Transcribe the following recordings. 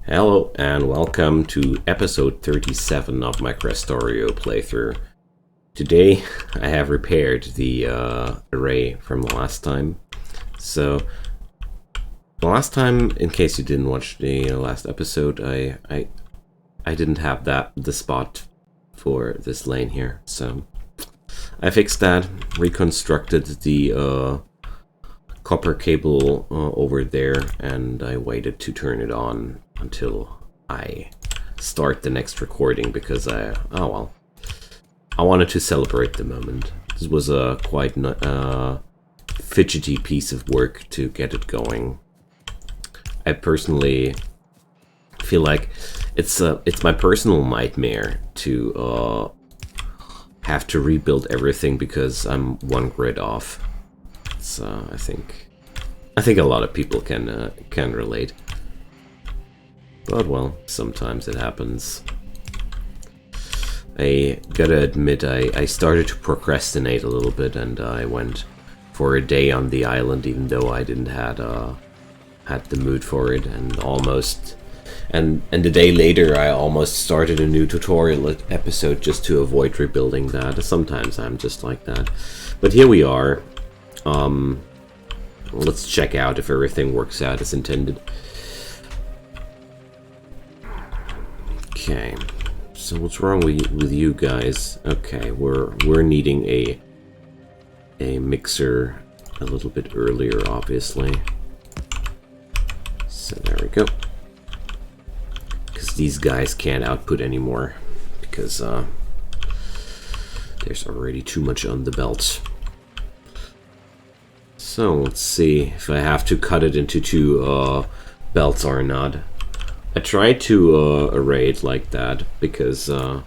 Hello and welcome to episode 37 of my Krastorio playthrough. Today I have repaired the array from the last time. So the last time, in case you didn't watch the last episode, I didn't have the spot for this lane here. So I fixed that, reconstructed the copper cable over there, and I waited to turn it on until I start the next recording because I wanted to celebrate the moment. This was a quite fidgety piece of work to get it going. I personally feel like it's my personal nightmare to have to rebuild everything because I'm one grid off. It's I think a lot of people can relate. But well, sometimes it happens. I gotta admit, I started to procrastinate a little bit, and I went for a day on the island, even though I didn't had the mood for it, and a day later I almost started a new tutorial episode just to avoid rebuilding that. Sometimes I'm just like that. But here we are. Let's check out if everything works out as intended. Okay, so what's wrong with you guys? Okay, we're needing a mixer a little bit earlier, obviously. So there we go. Because these guys can't output anymore because there's already too much on the belt. So let's see if I have to cut it into two belts or not. I tried to array it like that because, I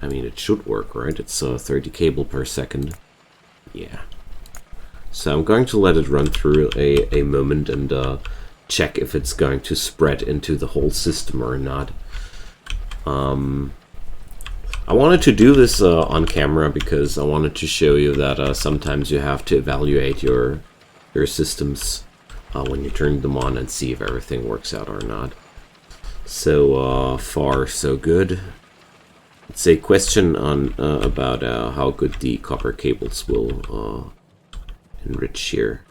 mean, it should work, right? It's 30 cable per second. Yeah. So I'm going to let it run through a moment and check if it's going to spread into the whole system or not. I wanted to do this on camera because I wanted to show you that sometimes you have to evaluate your systems when you turn them on and see if everything works out or not. So far, so good. It's a question on about how good the copper cables will enrich here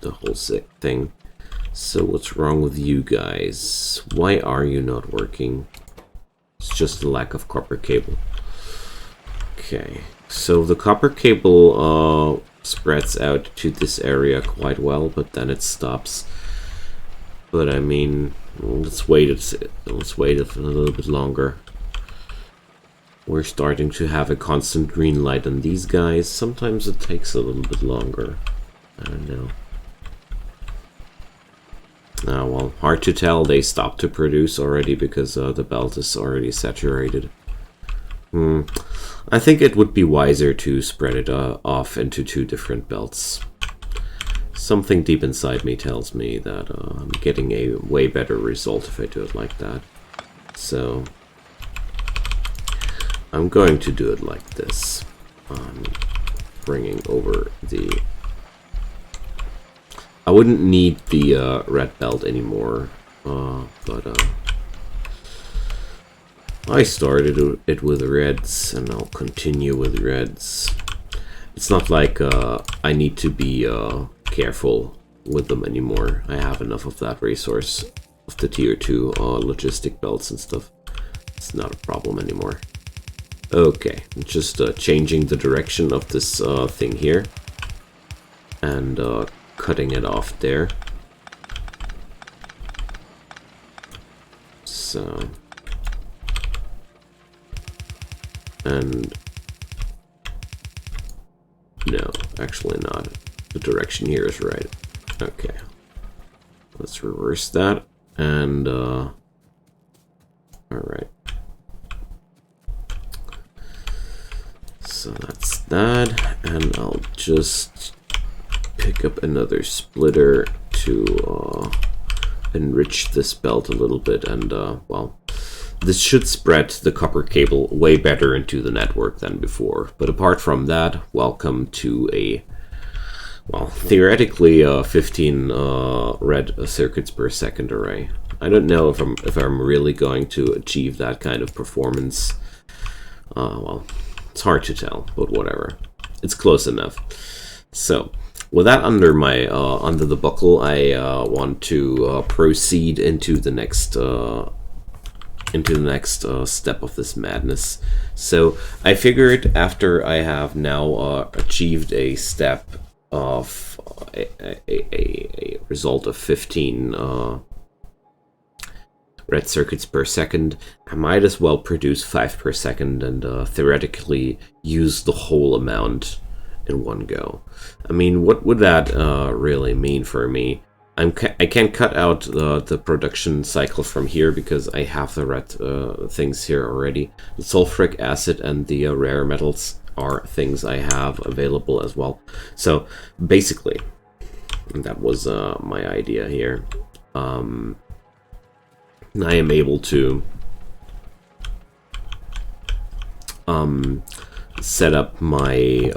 the whole thing. So what's wrong with you guys? Why are you not working? It's just a lack of copper cable. Okay, so the copper cable spreads out to this area quite well, but then it stops. But I mean, let's wait a little bit longer. We're starting to have a constant green light on these guys. Sometimes it takes a little bit longer. I don't know. Well, hard to tell. They stopped to produce already because the belt is already saturated. I think it would be wiser to spread it off into two different belts. Something deep inside me tells me that I'm getting a way better result if I do it like that. So I'm going to do it like this. I'm bringing over the... I wouldn't need the red belt anymore, but I started it with reds, and I'll continue with reds. It's not like I need to be careful with them anymore. I have enough of that resource of the tier 2 logistic belts and stuff. It's not a problem anymore. Okay, just changing the direction of this thing here and cutting it off there. So, and no, actually not. The direction here is right. Okay. Let's reverse that. And, alright. So that's that. And I'll just pick up another splitter to enrich this belt a little bit. And, well, this should spread the copper cable way better into the network than before. But apart from that, welcome to a... well, theoretically, 15 red circuits per second array. I don't know if I'm really going to achieve that kind of performance. Well, it's hard to tell, but whatever. It's close enough. So, with that under my under the buckle, I want to proceed into the next step of this madness. So I figured after I have now achieved a step of a result of 15 red circuits per second, I might as well produce 5 per second and theoretically use the whole amount in one go. I mean, what would that really mean for me? I can't cut out the production cycle from here because I have the red things here already. The sulfuric acid and the rare metals are things I have available as well. So basically, that was my idea here. I am able to set up my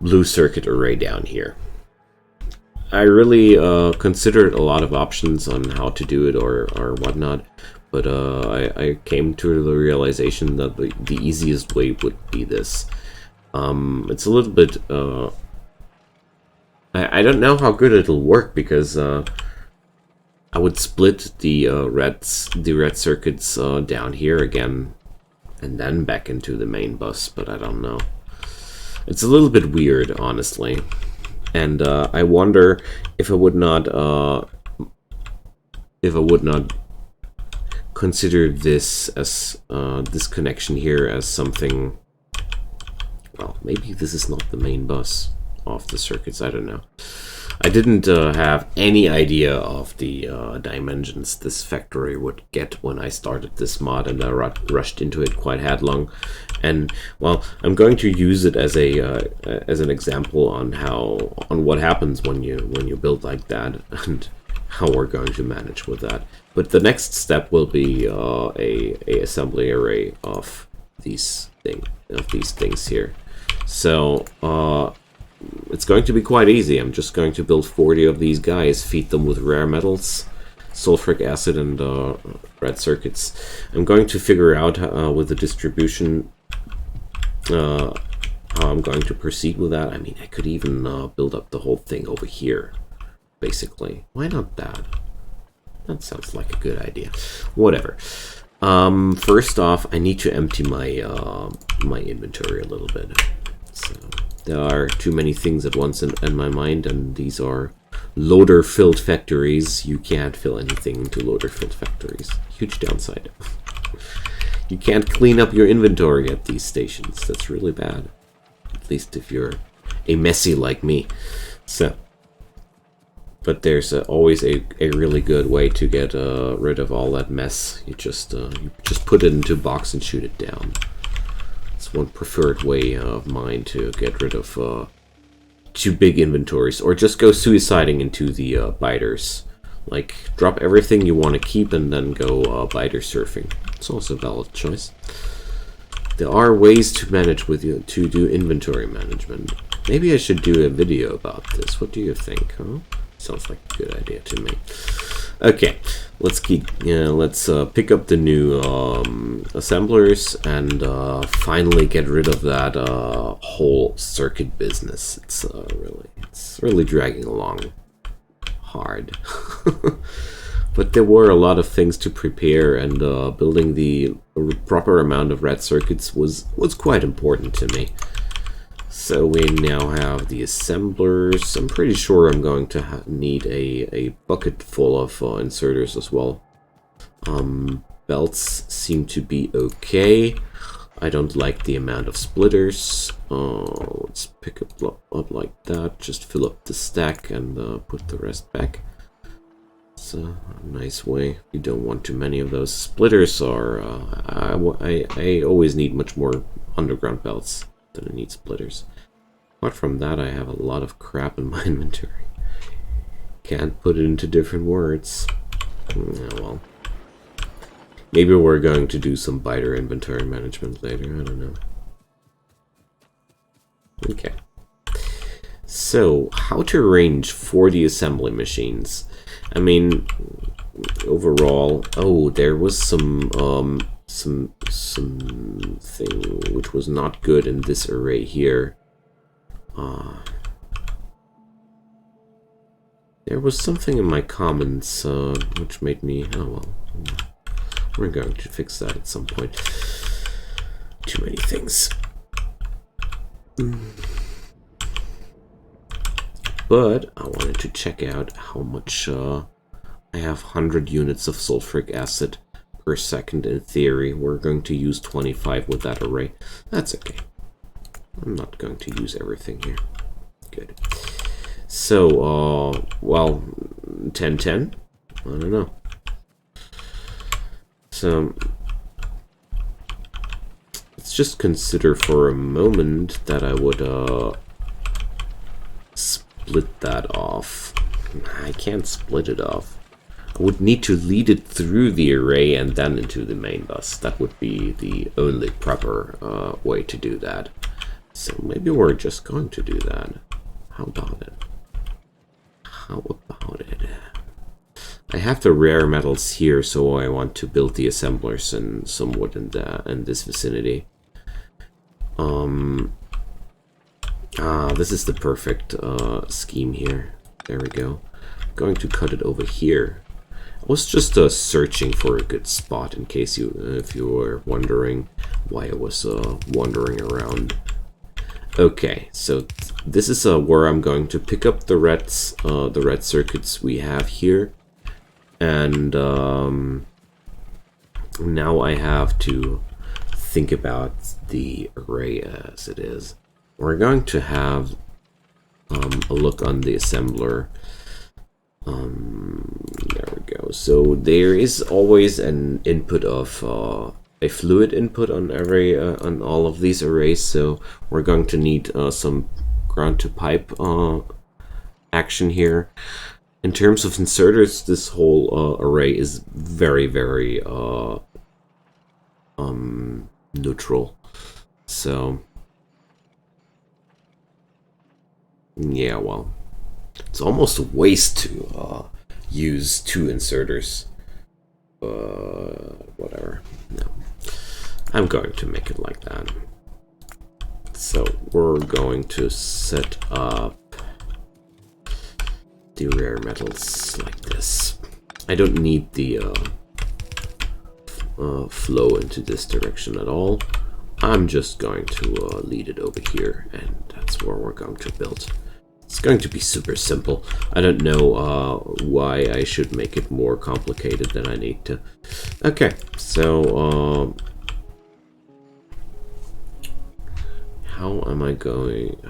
blue circuit array down here. I really considered a lot of options on how to do it or whatnot, but I came to the realization that the easiest way would be this. It's a little bit... I don't know how good it'll work because I would split the red circuits down here again and then back into the main bus, but I don't know. It's a little bit weird, honestly, and I wonder if I would not consider this as this connection here as something. Well, maybe this is not the main bus of the circuits. I don't know. I didn't have any idea of the dimensions this factory would get when I started this mod, and I rushed into it quite headlong. And well, I'm going to use it as an example on what happens when you build like that, and how we're going to manage with that. But the next step will be a assembly array of these things here. So it's going to be quite easy. I'm just going to build 40 of these guys, feed them with rare metals, sulfuric acid, and red circuits. I'm going to figure out with the distribution how I'm going to proceed with that. I mean, I could even build up the whole thing over here, basically. Why not that? That sounds like a good idea. Whatever. First off, I need to empty my my inventory a little bit. So there are too many things at once in my mind, and these are loader-filled factories. You can't fill anything into loader-filled factories. Huge downside. You can't clean up your inventory at these stations. That's really bad. At least if you're a messy like me. So, but there's always a really good way to get rid of all that mess. You just put it into a box and shoot it down. It's one preferred way of mine to get rid of too big inventories, or just go suiciding into the biters. Like, drop everything you want to keep and then go biter surfing. It's also a valid choice. There are ways to manage with you to do inventory management. Maybe I should do a video about this. What do you think? Huh? Sounds like a good idea to me. Okay, let's pick up the new assemblers and finally get rid of that whole circuit business. It's really dragging along hard. But there were a lot of things to prepare, and building the proper amount of red circuits was quite important to me. So we now have the assemblers. I'm pretty sure I'm going to need a bucket full of inserters as well. Belts seem to be okay. I don't like the amount of splitters. Let's pick up like that. Just fill up the stack and put the rest back. It's a nice way. You don't want too many of those. Splitters are... I always need much more underground belts than I need splitters. Apart from that, I have a lot of crap in my inventory. Can't put it into different words. Yeah, well. Maybe we're going to do some biter inventory management later. I don't know. Okay. So, how to arrange 40 assembly machines? I mean, overall, oh, there was something which was not good in this array here. There was something in my comments which made me, oh well, we're going to fix that at some point. Too many things. But I wanted to check out how much I have 100 units of sulfuric acid per second in theory. We're going to use 25 with that array. That's okay. I'm not going to use everything here. Good. So, well, 1010? I don't know. So, let's just consider for a moment that I would split that off. I can't split it off. I would need to lead it through the array and then into the main bus. That would be the only proper way to do that. So maybe we're just going to do that. How about it? How about it? I have the rare metals here, so I want to build the assemblers and some wood in this vicinity. This is the perfect scheme here. There we go. I'm going to cut it over here. I was just searching for a good spot in case if you were wondering why I was wandering around. Okay, so this is where I'm going to pick up the red circuits we have here, and now I have to think about the array as it is. We're going to have a look on the assembler. There we go. So there is always an input of a fluid input on on all of these arrays. So we're going to need some ground to pipe action here. In terms of inserters, this whole array is very, very neutral. So yeah, well, it's almost a waste to use two inserters. Whatever. No, I'm going to make it like that. So we're going to set up the rare metals like this. I don't need the flow into this direction at all. I'm just going to lead it over here, and that's where we're going to build. It's going to be super simple. I don't know why I should make it more complicated than I need to. Okay, so how am I going?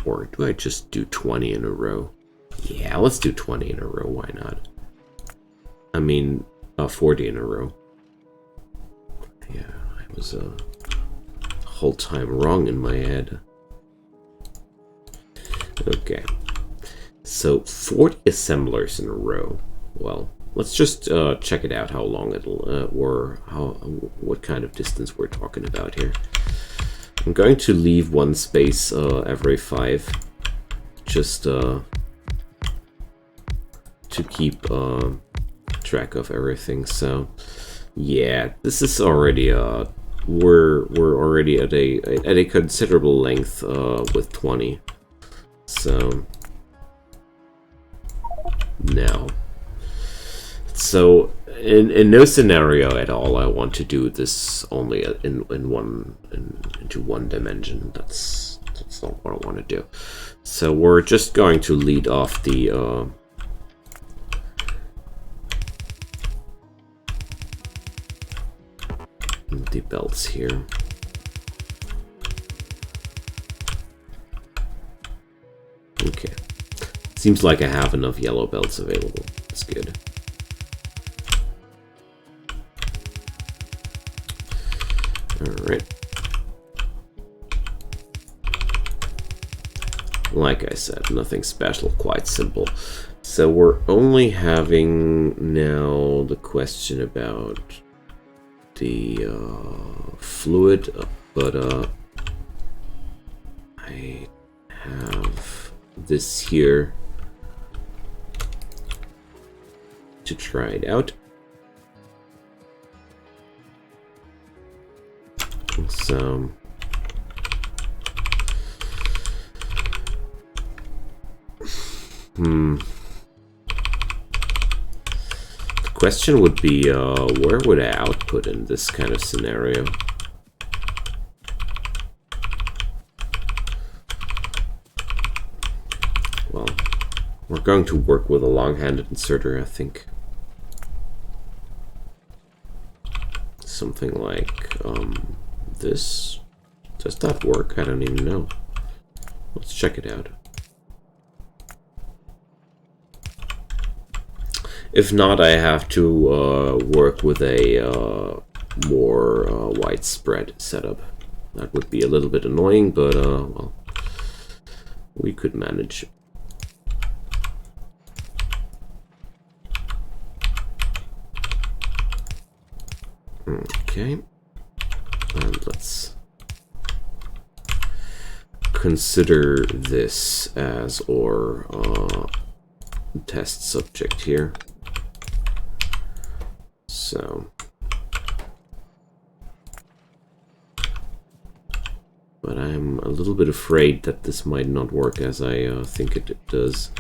Or do I just do 20 in a row? Yeah, let's do 20 in a row. Why not? I mean, 40 in a row. Yeah, I was the whole time wrong in my head. Okay, so 40 assemblers in a row. Well, let's just check it out. How long it'll what kind of distance we're talking about here. I'm going to leave one space every 5, just to keep track of everything. So yeah, this is already we're already at a considerable length with 20. So now, so in no scenario at all I want to do this only into one dimension. That's not what I want to do. So we're just going to lead off the belts here. Okay, seems like I have enough yellow belts available. That's good. Alright. Like I said, nothing special, quite simple. So we're only having now the question about the fluid, but I have this here to try it out. So the question would be, where would I output in this kind of scenario? Well, we're going to work with a long-handed inserter, I think. Something like this. Does that work? I don't even know. Let's check it out. If not, I have to work with a more widespread setup. That would be a little bit annoying, but well, we could manage. Okay, and let's consider this as our test subject here. So, but I'm a little bit afraid that this might not work as I think it does.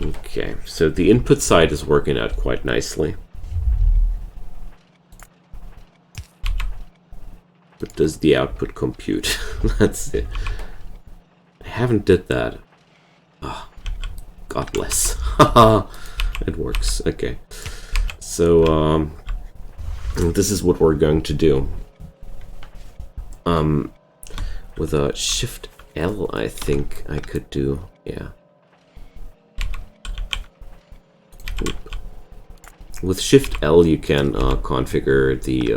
Okay, so the input side is working out quite nicely. But does the output compute? That's it. I haven't did that. Oh, God bless. It works. Okay. So this is what we're going to do. With a Shift L, I think I could do. Yeah. With Shift L, you can configure the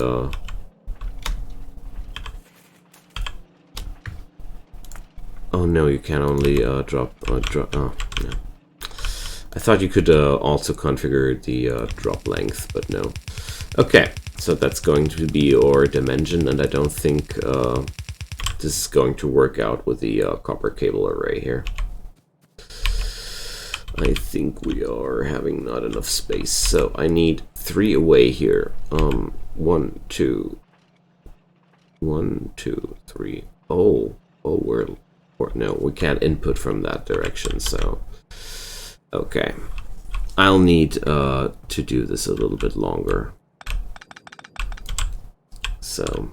oh no, you can only drop. Oh no. I thought you could also configure the drop length, but no. Okay, so that's going to be our dimension, and I don't think this is going to work out with the copper cable array here. I think we are having not enough space, so I need 3 away here. 1, 2, 1, 2, 3. Oh, no, we can't input from that direction, so okay. I'll need to do this a little bit longer. So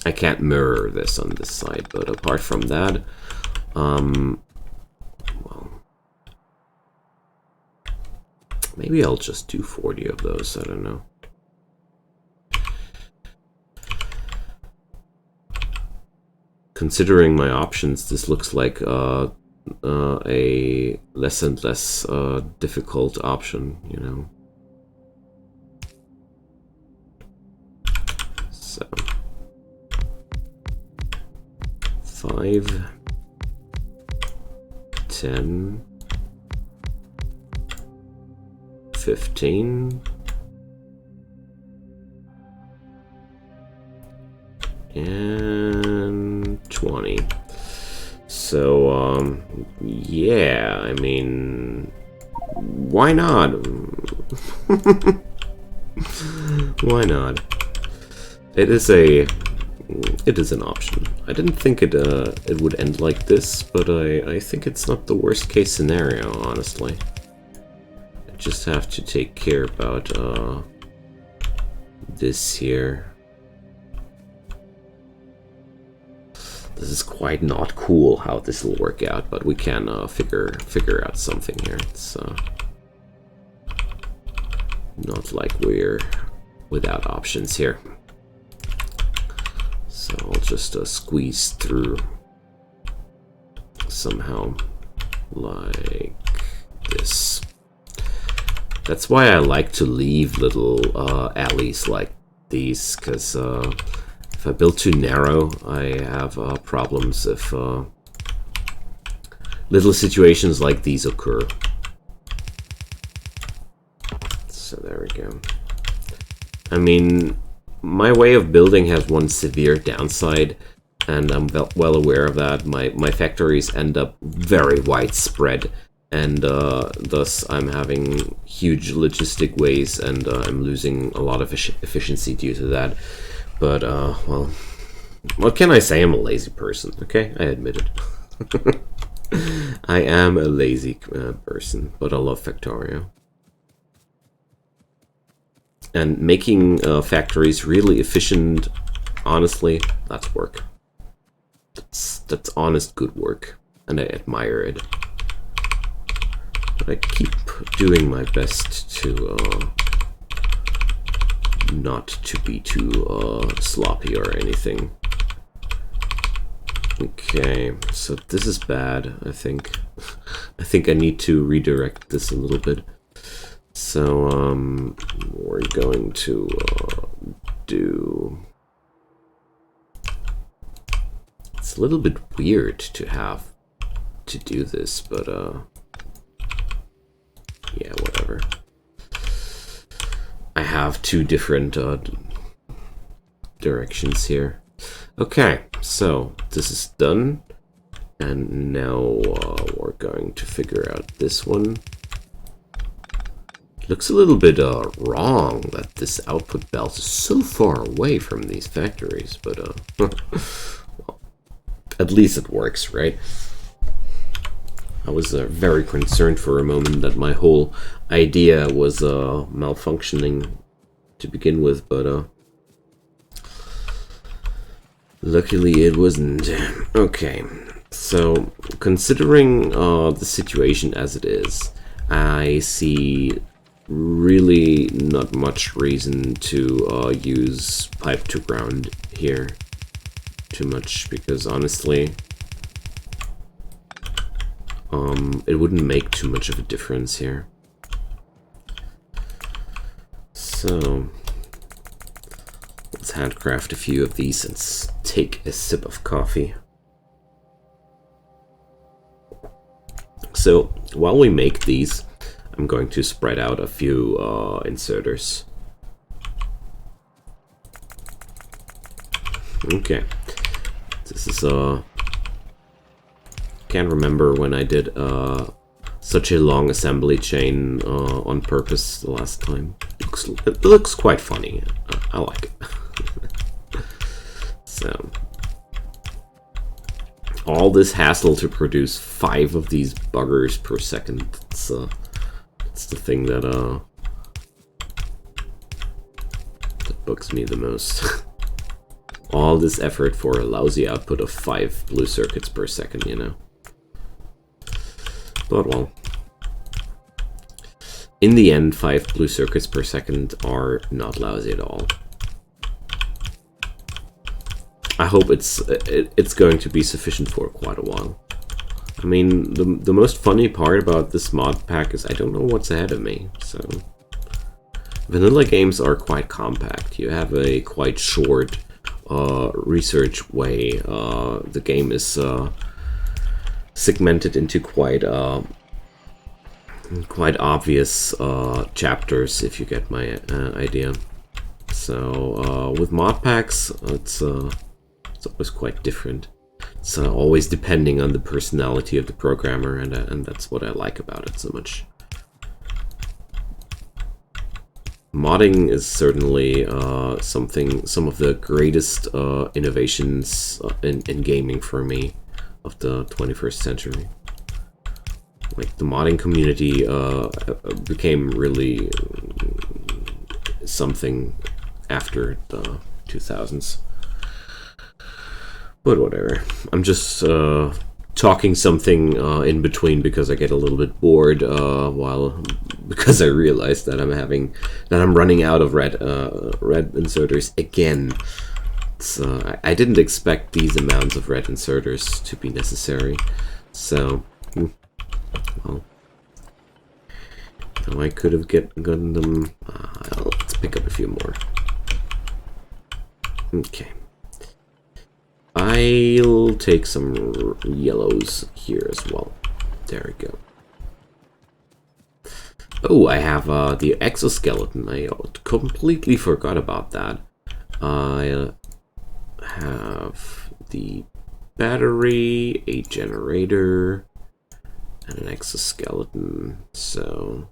I can't mirror this on this side, but apart from that, well, maybe I'll just do 40 of those, I don't know. Considering my options, this looks like a less and less difficult option, you know. So 5, 10, 15, and 20. So yeah, I mean, why not? Why not? It is an option. I didn't think it would end like this, but I think it's not the worst case scenario, honestly. I just have to take care about this here. This is quite not cool how this will work out, but we can figure out something here. It's not like we're without options here. So I'll just squeeze through somehow like this. That's why I like to leave little alleys like these, because if I build too narrow, I have problems if little situations like these occur. So there we go. I mean, my way of building has one severe downside, and I'm well aware of that. My factories end up very widespread, and thus I'm having huge logistic ways, and I'm losing a lot of efficiency due to that. But, well, what can I say? I'm a lazy person, okay? I admit it. I am a lazy person, but I love Factorio. And making factories really efficient, honestly, that's work. That's honest good work, and I admire it. But I keep doing my best to not to be too sloppy or anything. Okay, so this is bad, I think. I think I need to redirect this a little bit. So, we're going to do... It's a little bit weird to have to do this, but, yeah, whatever. I have two different directions here. Okay, so this is done, and now we're going to figure out this one. Looks a little bit wrong that this output belt is so far away from these factories, but well, at least it works, right? I was very concerned for a moment that my whole idea was malfunctioning to begin with, but luckily it wasn't. Okay, so considering the situation as it is, I see really not much reason to use pipe to ground here too much, because honestly it wouldn't make too much of a difference here. So let's handcraft a few of these and take a sip of coffee. So while we make these, I'm going to spread out a few inserters. Okay, this is can't remember when I did such a long assembly chain on purpose the last time. It looks quite funny. I like it. So all this hassle to produce 5 of these buggers per second. It's the thing that bugs me the most. All this effort for a lousy output of 5 blue circuits per second, you know. But well, in the end, 5 blue circuits per second are not lousy at all. I hope it's going to be sufficient for quite a while. I mean, the most funny part about this mod pack is I don't know what's ahead of me. So vanilla games are quite compact. You have a quite short research way. The game is segmented into quite obvious chapters, if you get my idea. So with mod packs, it's always quite different. It's always depending on the personality of the programmer, and that's what I like about it so much. Modding is certainly some of the greatest innovations in gaming for me of the 21st century. Like, the modding community became really something after the 2000s. But whatever. I'm just talking something in between because I get a little bit bored because I realized that I'm running out of red inserters again. So I didn't expect these amounts of red inserters to be necessary. So well, now I could have gotten them. Let's pick up a few more. Okay. I'll take some yellows here as well. There we go. Oh, I have the exoskeleton. I completely forgot about that. I have the battery, a generator, and an exoskeleton. So,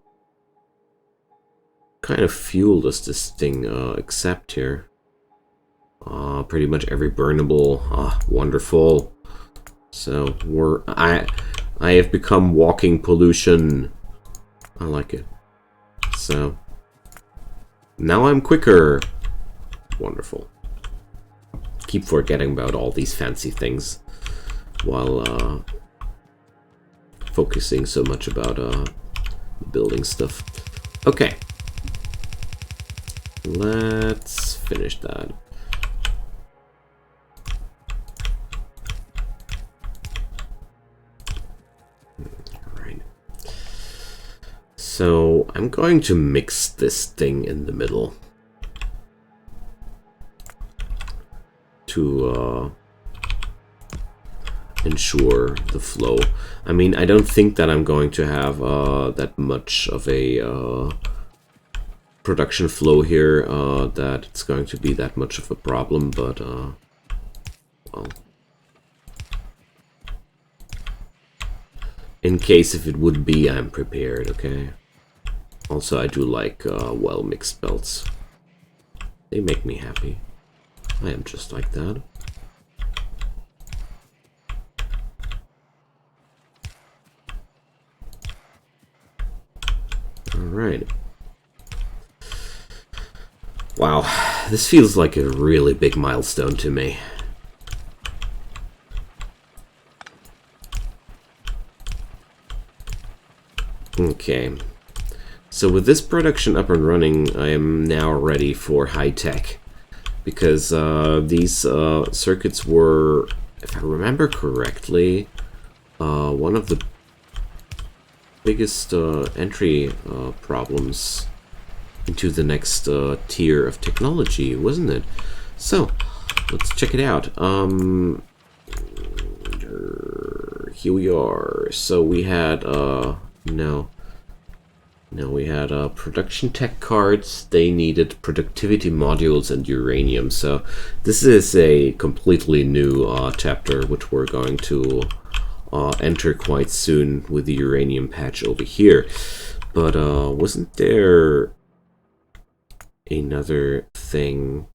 kind of fuel does this thing accept here? Pretty much every burnable. Wonderful. So I have become walking pollution. I like it. So now I'm quicker. Wonderful. Keep forgetting about all these fancy things while focusing so much about building stuff. Okay. Let's finish that. Alright. So I'm going to mix this thing in the middle to ensure the flow. I mean, I don't think that I'm going to have that much of a production flow here, that it's going to be that much of a problem, but well, in case if it would be, I'm prepared, okay? Also, I do like well-mixed belts. They make me happy. I am just like that. Alright. Wow, this feels like a really big milestone to me. Okay. So with this production up and running, I am now ready for high-tech. Because these circuits were, if I remember correctly, one of the biggest entry problems into the next tier of technology, wasn't it? So, let's check it out. Here we are. So we had, we had production tech cards. They needed productivity modules and uranium. So this is a completely new chapter, which we're going to enter quite soon with the uranium patch over here. But wasn't there another thing?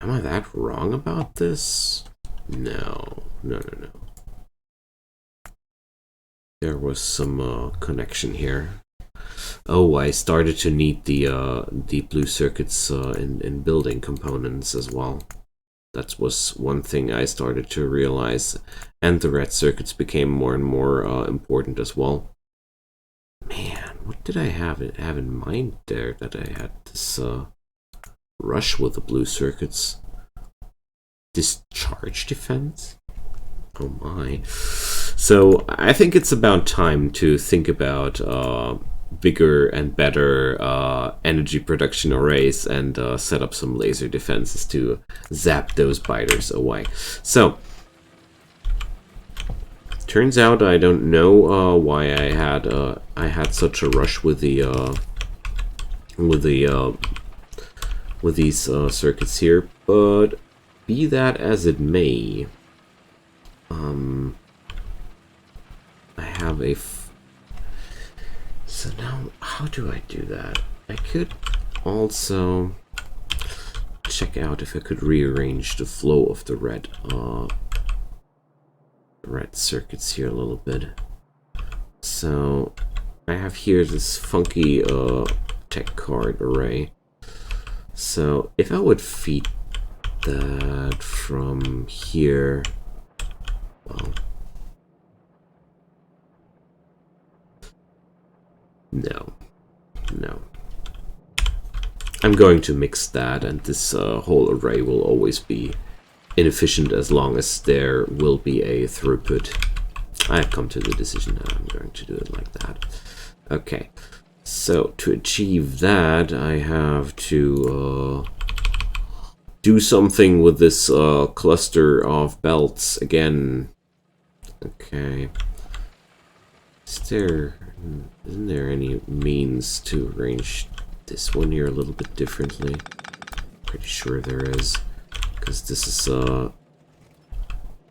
Am I that wrong about this? No. There was some connection here. Oh, I started to need the blue circuits in building components as well. That was one thing I started to realize, and the red circuits became more and more important as well. Man, what did I have in mind there that I had this rush with the blue circuits? Discharge defense? Oh my. So I think it's about time to think about bigger and better energy production arrays and set up some laser defenses to zap those biters away. So turns out I don't know why I had such a rush with these circuits here, but be that as it may, I have a so now how do I do that? I could also check out if I could rearrange the flow of the red circuits here a little bit. So I have here this funky tech card array. So if I would feed that from here, well, no. I'm going to mix that, and this whole array will always be inefficient as long as there will be a throughput. I've come to the decision that I'm going to do it like that. Okay, so to achieve that, I have to do something with this cluster of belts again. Okay. Isn't there any means to arrange this one here a little bit differently? Pretty sure there is, because this is the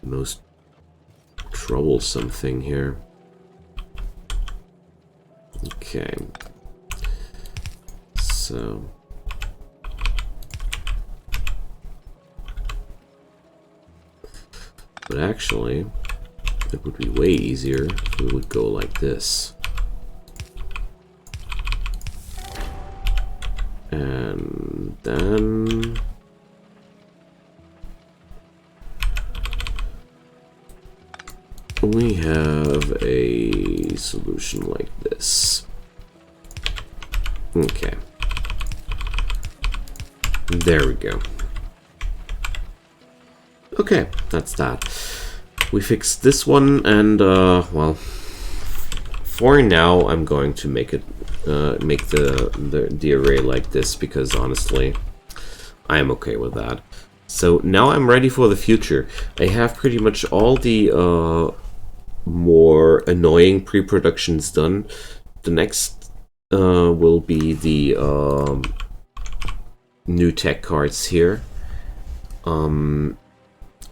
most troublesome thing here. Okay, so but actually it would be way easier if we would go like this. And then we have a solution like this. Okay. There we go. Okay, that's that. We fixed this one, and well, for now I'm going to make it make the array like this, because honestly I am okay with that. So now I'm ready for the future. I have pretty much all the more annoying pre-productions done. The next will be the new tech cards here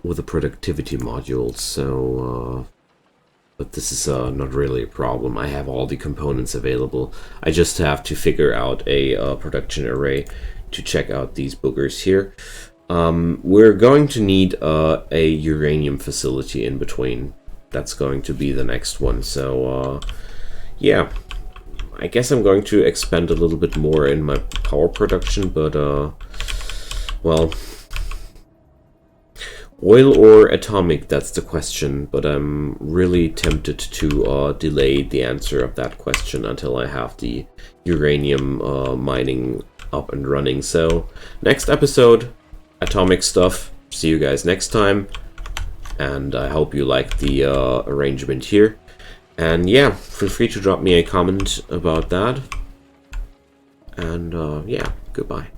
with the productivity module. So but this is not really a problem. I have all the components available. I just have to figure out a production array to check out these boogers here. We're going to need a uranium facility in between. That's going to be the next one. So yeah, I guess I'm going to expend a little bit more in my power production, but well, oil or atomic, that's the question. But I'm really tempted to delay the answer of that question until I have the uranium mining up and running. So next episode, atomic stuff. See you guys next time, and I hope you like the arrangement here. And yeah, feel free to drop me a comment about that. And yeah, goodbye.